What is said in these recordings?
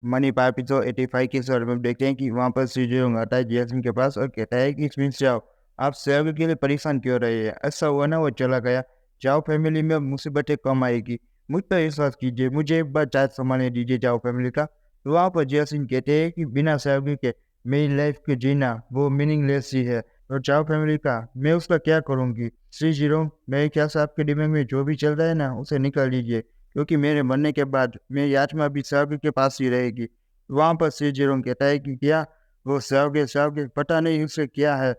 Money pipe episode 85 के episode में देखते हैं कि वहाँ पर श्रीजीव आता है जैस्मिन के पास और कहता है कि इसमें जाओ, आप सेव के लिए परेशान क्यों रहे हैं? ऐसा हुआ ना, वो चला गया। जाओ फैमिली में मुसीबतें कम आएगी। मुझ पर विश्वास कीजिए, मुझे एक बार चार्ज संभालने दीजिए जाओ फैमिली का। तो वहाँ पर जैस्मिन कहते हैं कि बिना सेव के मेरी लाइफ को जीना वो मीनिंगलेस ही है। और जाओ फैमिली का मैं उसका क्या करूँगी? श्री जीरो, मेरे ख्याल से आपके दिमाग में जो भी चल रहा है ना, उसे निकाल दीजिए, क्योंकि मेरे मरने के बाद मेरी आत्मा भी सर्ग के पास ही रहेगी। वहाँ पर श्री जीरोन कहता है कि क्या वो सर्ग पता नहीं उसे क्या है,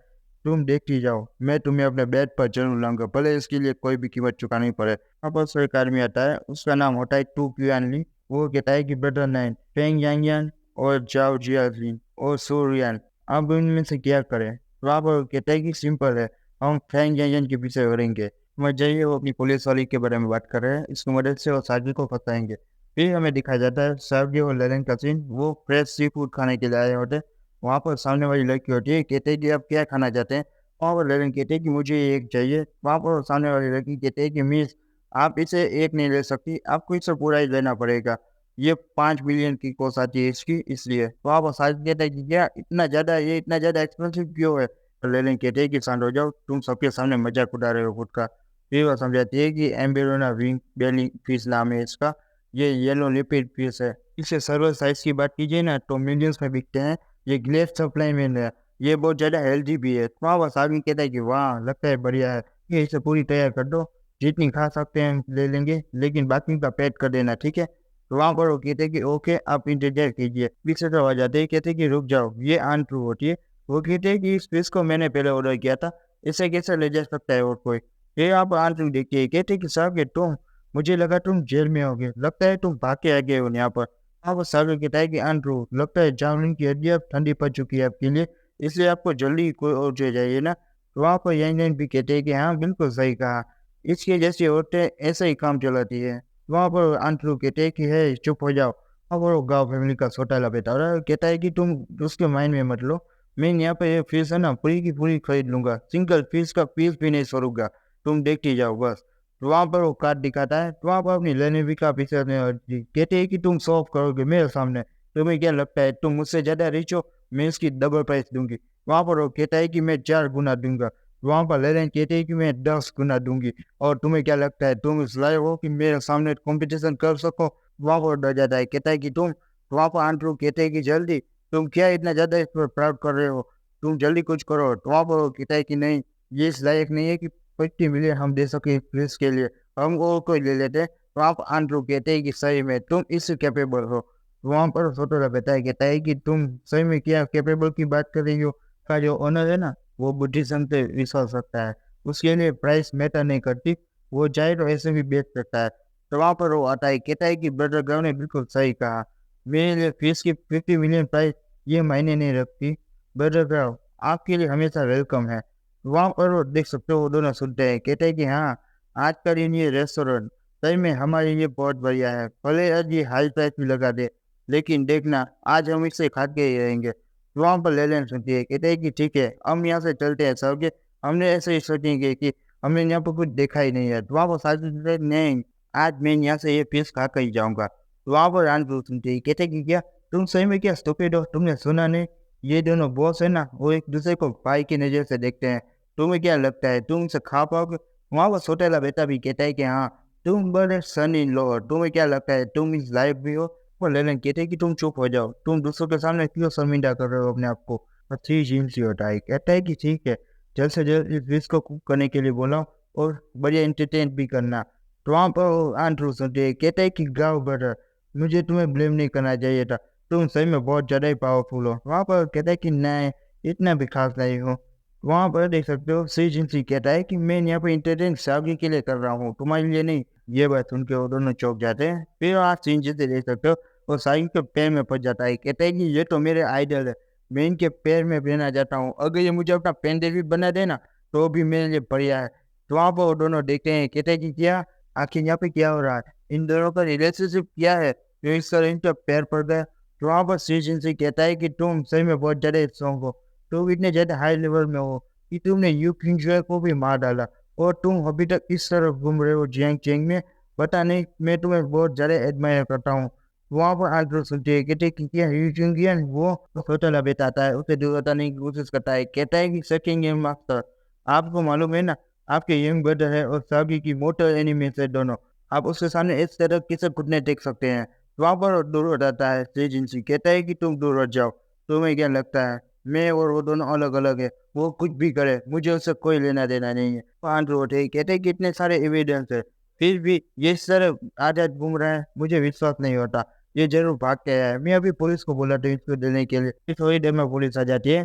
तुम देखती जाओ, मैं तुम्हें अपने बेड पर जरूर लाऊंगा, भले इसके लिए कोई भी कीमत चुकानी पड़े। वहाँ पर एक आदमी आता है, उसका नाम होता है टू क्यूआनली। वो कहता है कि ब्रदर नाइन, फेंग यांग और जाओ जियाजिन और सूर्यान, अब इनमें से क्या करें? वहाँ पर कहता है कि सिंपल है, हम फेंग यांग के पीछे करेंगे। मैं जाइए, वो अपनी पुलिस वाली के बारे में बात कर रहे हैं, इसकी मदद से वो साजिद को फंसाएंगे। फिर हमें दिखाया जाता है सर्गी और लेलन का सीन, वो फ्रेश सी फूड खाने के लिए आए होते हैं। वहाँ पर सामने वाली लड़की होती है, कहते हैं कि आप क्या खाना चाहते हैं? वहाँ पर लेलन कहते हैं कि मुझे एक चाहिए। वहाँ पर सामने वाली लड़की कहते हैं कि मिस, आप इसे एक नहीं ले सकती, आपको इसे पूरा ही लेना पड़ेगा, ये 5 मिलियन की कॉस्ट आती है इसकी, इसलिए। वहाँ पर साजिद कहता है कि क्या इतना ज़्यादा, ये इतना ज़्यादा एक्सपेंसिव क्यों है? तो लेलन कहते हैं कि शांत हो जाओ, तुम सबके सामने मजाक उड़ा रहे हो खुद का। फिर वो समझाती है कि एम्बेरोना विंग बेली फिश नाम है इसका, ये येलो लिपिड फिश है। इसे सर्वर साइज की बात कीजिए ना तो मिलियंस में बिकते हैं। ये ग्लेड सप्लाई में है, ये बहुत ज़्यादा हेल्दी भी है। वहाँ बस आदमी कहता है कि वाह, लगता है बढ़िया है, ये इसे पूरी तैयार कर दो, जितनी खा सकते हैं ले लेंगे, लेकिन बाकी का पैक कर देना, ठीक है? तो वहाँ पर वो कहते हैं कि ओके, आप इंतजार कीजिए। पीछे तो आ जाते हैं, कहते हैं कि रुक जाओ, ये अनट्रू होती है। वो कहते हैं कि इस फिश को मैंने पहले ऑर्डर किया था, इसे कैसे ले जा सकता है और कोई? ये आप आंसू देखिए, कहते कि साहब कि तुम, मुझे लगा तुम जेल में होगे, लगता है तुम भाग के आ गए हो यहाँ पर। हाँ, वो साहब कहता है कि आंट्रू, लगता है जावलिन की हड्डी अब ठंडी पड़ चुकी है आपके लिए, इसलिए आपको जल्दी कोई और जो चाहिए ना। तो वहाँ पर यंग भी कहते हैं कि हाँ, बिल्कुल सही कहा, इसके जैसी औरतें ऐसे ही काम चलाती है। वहाँ पर आंट्रू कहते हैं कि है चुप हो जाओ। अब वो गाँव फैमिली का छोटा बेटा और कहता है कि तुम उसके माइंड में मत लो, मैं यहाँ पे ये फीस है ना पूरी की पूरी खरीद लूंगा, सिंगल फीस का पीस भी नहीं छोड़ूंगा, तुम देखती जाओ बस। तो वहाँ पर वो कार्ड दिखाता है, तो वहाँ पर अपनी लेने का पीछे कहते हैं कि तुम सॉल्व करोगे मेरे सामने, तुम्हें क्या लगता है तुम मुझसे ज़्यादा रिच हो? मैं इसकी डबल प्राइस दूंगी। वहाँ पर वो कहता है कि मैं 4 गुना दूंगा। वहाँ पर लेने कहते हैं कि मैं 10 गुना दूंगी। और तुम्हें क्या लगता है तुम इस लायक हो कि मेरे सामने कंपटीशन कर सको? वहाँ पर डर जाता है, कहता है कि तुम। वहाँ पर आंट्रू कहते हैं कि जल्दी, तुम क्या इतना ज़्यादा इस पर प्राउड कर रहे हो, तुम जल्दी कुछ करो। तो वहाँ पर वो कहता है कि नहीं, ये इस लायक नहीं है कि 50 मिलियन हम दे सके प्रेस के लिए, हम और कोई ले लेते हैं। तो आप आंट्रू कहते हैं कि सही में तुम इससे कैपेबल हो। वहाँ पर सोटोरा कहता है कि तुम सही में क्या कैपेबल की बात कर रही हो? का जो ओनर है ना, वो बुद्धिज्म पे विश्वास रखता है, उसके लिए प्राइस मैटर नहीं करती, वो चाहे तो ऐसे भी बेच सकता है। तो वहाँ पर वो आता है, कहता है कि ब्रदर गाँव ने बिल्कुल सही कहा, मेरे लिए फीस की 50 मिलियन प्राइस ये मायने नहीं रखती। ब्रदर गाँव आपके लिए हमेशा वेलकम है। वहाँ पर वो देख सकते हो, वो दोनों सुनते हैं, कहते हैं कि हाँ, आज का दिन ये रेस्टोरेंट सही में हमारे लिए बहुत बढ़िया है, भले आज ये हाई प्राइस भी लगा दे, लेकिन देखना आज हम इसे खा के ही रहेंगे। वहाँ पर लेलन सुनती है, कहते हैं कि ठीक है, हम यहाँ से चलते हैं सब के, हमने ऐसे ही सोचेंगे कि हमने यहाँ पर कुछ देखा ही नहीं है। तो वहाँ पर साथ नहीं, आज मैं यहाँ से ये पीस खा कर ही जाऊँगा। तो वहाँ पर रान सुनती है, कहते हैं कि क्या तुम सही में क्या स्टूपिड हो, तुमने सुना नहीं? ये दोनों बॉस है ना, वो एक दूसरे को भाई की नज़र से देखते हैं, तुम्हें क्या लगता है तुम उसे खा पाओगे? वहाँ पर सोटेला बेटा भी कहता है कि हाँ, तुम बड़े सन इन लॉ, तुम्हें क्या लगता है तुम इस लायक भी हो? वो लेलन कहते हैं कि तुम चुप हो जाओ, तुम दूसरों के सामने क्यों शर्मिंदा कर रहे हो अपने आप को? और थ्री जिम्सी होता है, कहता है कि ठीक है, जल्द से जल्द इस डिश को कुक करने के लिए बोला और बढ़िया एंटरटेन भी करना। तो वहाँ पर आंट्रू सुनते हैं, कहता है कि गाओ ब्रदर, मुझे तुम्हें ब्लेम नहीं करना चाहिए था, तुम सही में बहुत ज़्यादा ही पावरफुल हो। वहाँ पर कहता है कि नहीं, इतना भी खास नहीं हो। वहाँ पर देख सकते हो सी जिनसी कहता है कि मैं यहाँ पर इंटरटेन शादी के लिए कर रहा हूँ, तुम्हारे लिए नहीं। ये बात सुन के वो दोनों चौंक जाते हैं। फिर आप सीन जिसे देख सकते हो, वो साइन के पैर में फंस जाता है, कहता है कि ये तो मेरे आइडल है, मैं इनके पैर में रहना चाहता हूँ, अगर ये मुझे अपना पेंडेल भी बना देना तो भी मेरे लिए बढ़िया है। तो वहाँ पर वो दोनों देखते हैं, कहते हैं कि क्या आखिर यहाँ पे क्या हो रहा है, इन दोनों का रिलेशनशिप क्या है जो इस तरह इनके पैर पड़ गया? तो वहाँ पर सी जिनसी कहता है कि तुम सही में बहुत ज़्यादा स्ट्रॉन्ग हो, तुम इतने ज़्यादा हाई लेवल में हो कि तुमने यू किंगजॉय को भी मार डाला, और तुम अभी तक इस तरफ घूम रहे हो जियांग चेंग में। पता नहीं, मैं तुम्हें बहुत ज़्यादा एडमायर करता हूँ। वहाँ पर आंट्रो सुनते हैं, कहते हैं कि क्या यूजिंगियन वो होटल बताता है, उसे दूर बताने की कोशिश करता है, कहता है कि सेकंड गेम मास्टर, आपको मालूम है ना, आपके यंग ब्रदर है और सागी की मोटर एनिमी है दोनों, आप उसके सामने इस तरह किसे खुदने देख सकते हैं। वहाँ पर दूर हो जाता है एजेंसी, कहता है कि तुम दूर हट जाओ, तुम्हें क्या लगता है मैं और वो दोनों अलग अलग है, वो कुछ भी करे मुझे उससे कोई लेना देना नहीं है। आंट्रो उठे कहते हैं कि इतने सारे एविडेंस है, फिर भी ये सर आजाद घूम रहा है, मुझे विश्वास नहीं होता, ये जरूर भाग के आया है। मैं अभी पुलिस को बोला था इसको देने के लिए, फिर थोड़ी देर में पुलिस आ जाती है,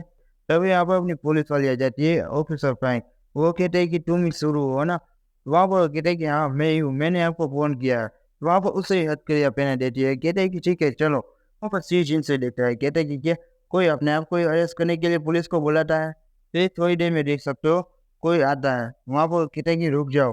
तभी यहाँ पर अपनी पुलिस वाली आ जाती है, ऑफिसर फ्रैंक। वो कहते हैं कि तुम ही शुरू हो ना, वहाँ पर कहते हैं कि हाँ मैं ही हूँ, मैंने आपको फोन किया है। वहाँ पर उससे ही हथकड़ियाँ पहना देती है, कहते हैं कि ठीक है चलो। वहाँ पर सी जिन से देखता है, कहते हैं कि क्या कोई अपने आप को अरेस्ट करने के लिए पुलिस को बुलाता है। फिर थोड़ी देर में देख सकते हो कोई आता है, वहाँ पर कहते हैं कि रुक जाओ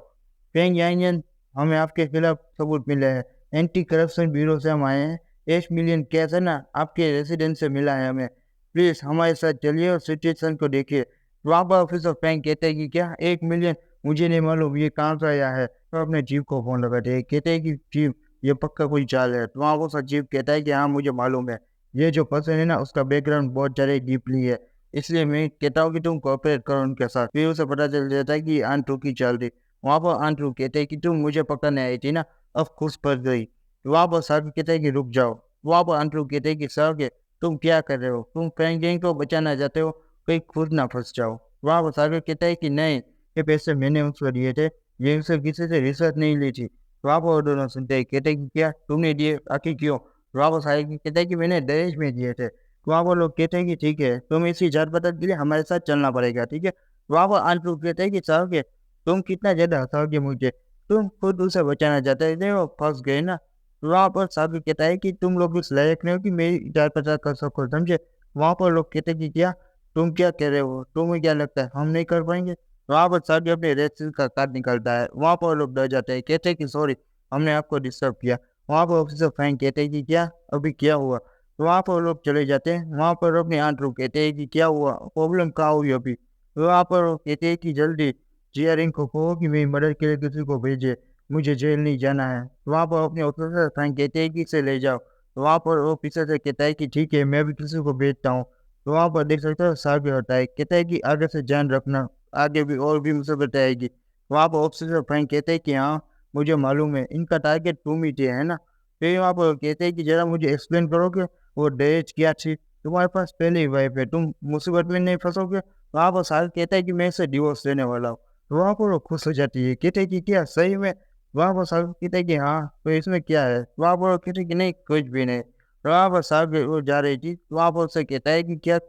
फेंग यांगन, हमें आपके खिलाफ सबूत मिले हैं, एंटी करप्शन ब्यूरो से हम आए हैं, 1 मिलियन कैश है ना आपके रेसिडेंस से मिला है हमें, प्लीज हमारे साथ चलिए और सिचुएशन को देखिए। वहाँ पर ऑफिसर फ्रैंक कहते हैं कि क्या 1 मिलियन, मुझे नहीं मालूम ये कहाँ से आया है। तो अपने चीफ को फोन लगाते हैं, कहते हैं कि चीफ ये पक्का कोई चाल है। तो वहाँ वो चीफ कहता है कि हाँ मुझे मालूम है, ये जो पर्सन है ना उसका बैकग्राउंड बहुत ज़्यादा डीपली है, इसलिए मैं कहता हूँ कि तुम कोऑपरेट करो उनके साथ। फिर उसे पता चल जाता है कि आंट्रू की चाल थी। वहाँ पर आंट्रू कहते हैं कि तुम मुझे पकड़ने आई थी ना, अब खुश फंस गई। वहाँ पर सर कहते हैं कि रुक जाओ। वहाँ पर आंट्रू कहते हैं कि सर के तुम क्या कर रहे हो, तुम फ्रैंक गैंग को बचाना चाहते हो, कहीं खुद ना फंस जाओ। वहाँ पर सर कहता है कि नहीं, ये पैसे मैंने उसको दिए थे, ये उससे किसी से रिश्वत नहीं ली थी। वहाँ पर वो दोनों सुनते हैं, कहते हैं कि क्या तुमने दिए, आखिर क्यों। वहाँ पर साहिब कहता है कि मैंने दहेज में दिए थे। वहाँ पर लोग कहते हैं कि ठीक है तुम इसी जात पात के लिए हमारे साथ चलना पड़ेगा, ठीक है। वहाँ पर आंट्रू कहते हैं कि सर के तुम कितना ज्यादा हंसाओगे मुझे, तुम खुद उसे बचाना चाहते थे, वो फंस गए ना। वहाँ पर साबिर कहता है कि तुम लोग उस लायक नहीं हो कि मेरी जान पहचान कर सको, समझे। वहाँ पर लोग कहते हैं कि क्या तुम क्या कह रहे हो, तुम्हें क्या लगता है हम नहीं कर पाएंगे। वहाँ पर साबिर अपने रेसिल का कार्ड निकलता है, वहाँ पर लोग डर जाते हैं, कहते हैं कि सॉरी हमने आपको डिस्टर्ब किया। वहाँ पर ऑफिसर फ्रैंक कहते हैं कि क्या अभी क्या हुआ। तो वहाँ पर लोग चले जाते हैं, वहाँ पर अपने आंट रुक कहते हैं कि क्या हुआ, प्रॉब्लम कहाँ हुई अभी। वहाँ पर वो कहते हैं कि जल्दी जियरिंग को कहो कि मेरी मदद के लिए किसी को भेजे, मुझे जेल नहीं जाना है। वहाँ पर अपने ऑफिसर फ्रैंक कहते हैं कि इसे ले जाओ। तो वहाँ पर ऑफिसर से कहता है कि ठीक है मैं भी किसी को भेजता हूँ। तो वहाँ पर देख सकते हो साबिर होता है, कहता है कि आगे से ध्यान रखना, आगे भी और भी मुसीबत आएगी। वहाँ पर ऑफिसर फ्रैंक कहते हैं कि हाँ मुझे मालूम है, इनका टारगेट तुम ही थे है ना। फिर वहाँ पर कहते हैं कि जरा मुझे एक्सप्लेन करो कि वो दहेज क्या थी, तुम्हारे पास पहले ही वाइफ है, तुम मुसीबत में नहीं फंसोगे। वहाँ पर साहिल कहता है कि मैं इसे डिवोर्स देने वाला हूँ। तो वहाँ पर वो खुश हो जाती है, कहते हैं कि क्या सही में। वहाँ पर साहिल कहता है कि हाँ तो इसमें क्या है। वहाँ पर वो कहते हैं कि नहीं कुछ भी नहीं। वहाँ पर साहिल वो जा रही थी, वहाँ पर उससे कहता है कि क्या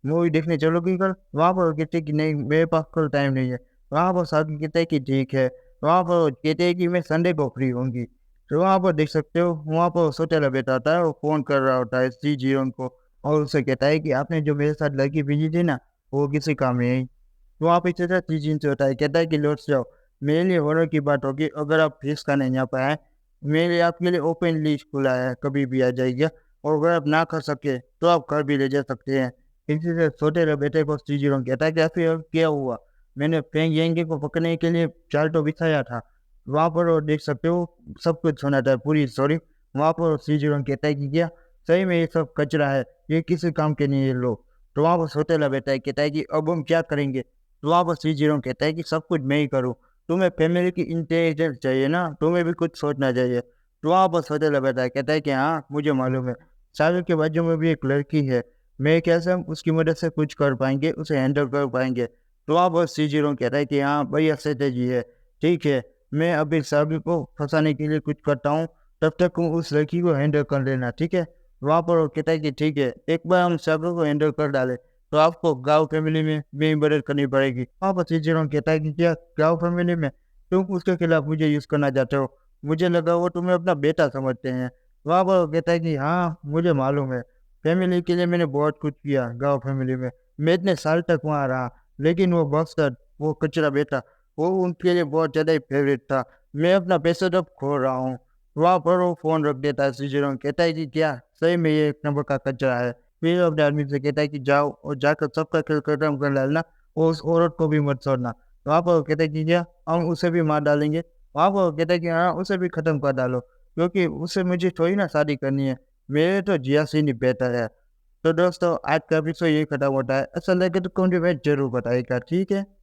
मूवी देखने चलोगी कल। वहाँ पर वो कहते हैं कि नहीं मेरे पास कल टाइम नहीं है। वहाँ पर साहिल कहता है कि ठीक है। वहाँ पर वो कहते हैं कि मैं संडे को फ्री होंगी। तो वहाँ पर देख सकते हो वहाँ पर सोटेला बैठा होता है, वो फोन कर रहा होता है सी जीवन को, और उससे कहता है कि आपने जो मेरे साथ लड़की भेजी थी ना वो किसी काम में नहीं। तो वहाँ पे चचा सी जीन से होता है, कहता है कि लौट जाओ, मेरे लिए हॉरर की बात होगी अगर आप फीस का नहीं यहाँ पाए, मेरे लिए आपके लिए ओपन लिस्ट खुला है, कभी भी आ जाइएगा, और अगर आप ना कर सके तो आप घर भी ले जा सकते हैं। इसी से सोटेला बेटे को सी जीरो कहता है कि फिर क्या हुआ, मैंने फेंग येंगे को पकड़ने के लिए चाल तो बिछाया था। वहाँ पर वो देख सकते हो सब कुछ सुनाता है पूरी स्टोरी। वहाँ पर सीजन कहता है कि क्या सही में ये सब कचरा है, ये किसी काम के नहीं है लोग। तो वहाँ पर सोतेला बेटा है, कहता है कि अब हम क्या करेंगे। तो वहाँ पर सीजन कहता है कि सब कुछ मैं ही करूँ, तुम्हें फैमिली की इंटेलिजेंस चाहिए ना, तुम्हें भी कुछ सोचना चाहिए। तो वहाँ पर सोतेला बेटा है, कहता है कि हाँ मुझे मालूम है, सागर के बाजू में भी एक लड़की है, मैं कैसे हम उसकी मदद से कुछ कर पाएंगे, उसे हैंडल कर पाएंगे। तो वहाँ पर सीजन कहता है कि हाँ भैया स्ट्रेटेजी है, ठीक है मैं अभी साबिर को फंसाने के लिए कुछ करता हूँ, तब तक तुम उस लड़की को हैंडल कर लेना, ठीक है। वहाँ पर वो कहता है कि ठीक है, एक बार हम साबिर को हैंडल कर डाले तो आपको गांव फैमिली में मेरी मदद करनी पड़ेगी। वहाँ पर सीजन कहता है कि क्या गांव फैमिली में तुम उसके खिलाफ मुझे यूज करना चाहते हो, मुझे लगा वो तुम्हें अपना बेटा समझते हैं। वहाँ पर वो कहता है कि हाँ मुझे मालूम है, फैमिली के लिए मैंने बहुत कुछ किया, गाँव फैमिली में मैं इतने साल तक वहाँ रहा, लेकिन वो बक्सर वो कचरा बेटा वो उनके लिए बहुत ज़्यादा ही फेवरेट था, मैं अपना पैसा जब खो रहा हूँ। वहाँ पर वो फ़ोन रख देता है सीजन कहता है कि क्या सही में ये एक नंबर का कचरा है। फिर अपने आदमी से कहता है कि जाओ और जाकर सबका खेल खत्म कर डालना और उस औरत को भी मत छोड़ना। वहाँ पर वो कहता है कि क्या हम उसे भी मार डालेंगे। वहाँ पर वो कहता है कि हाँ उसे भी खत्म कर डालो। क्योंकि उससे मुझे थोड़ी ना शादी करनी है। मेरे तो जियासिन ही बेहतर है। तो दोस्तों आज का एपिसोड यही खत्म होता है। ऐसा लगे तो कमेंट में ज़रूर बताइएगा, ठीक है?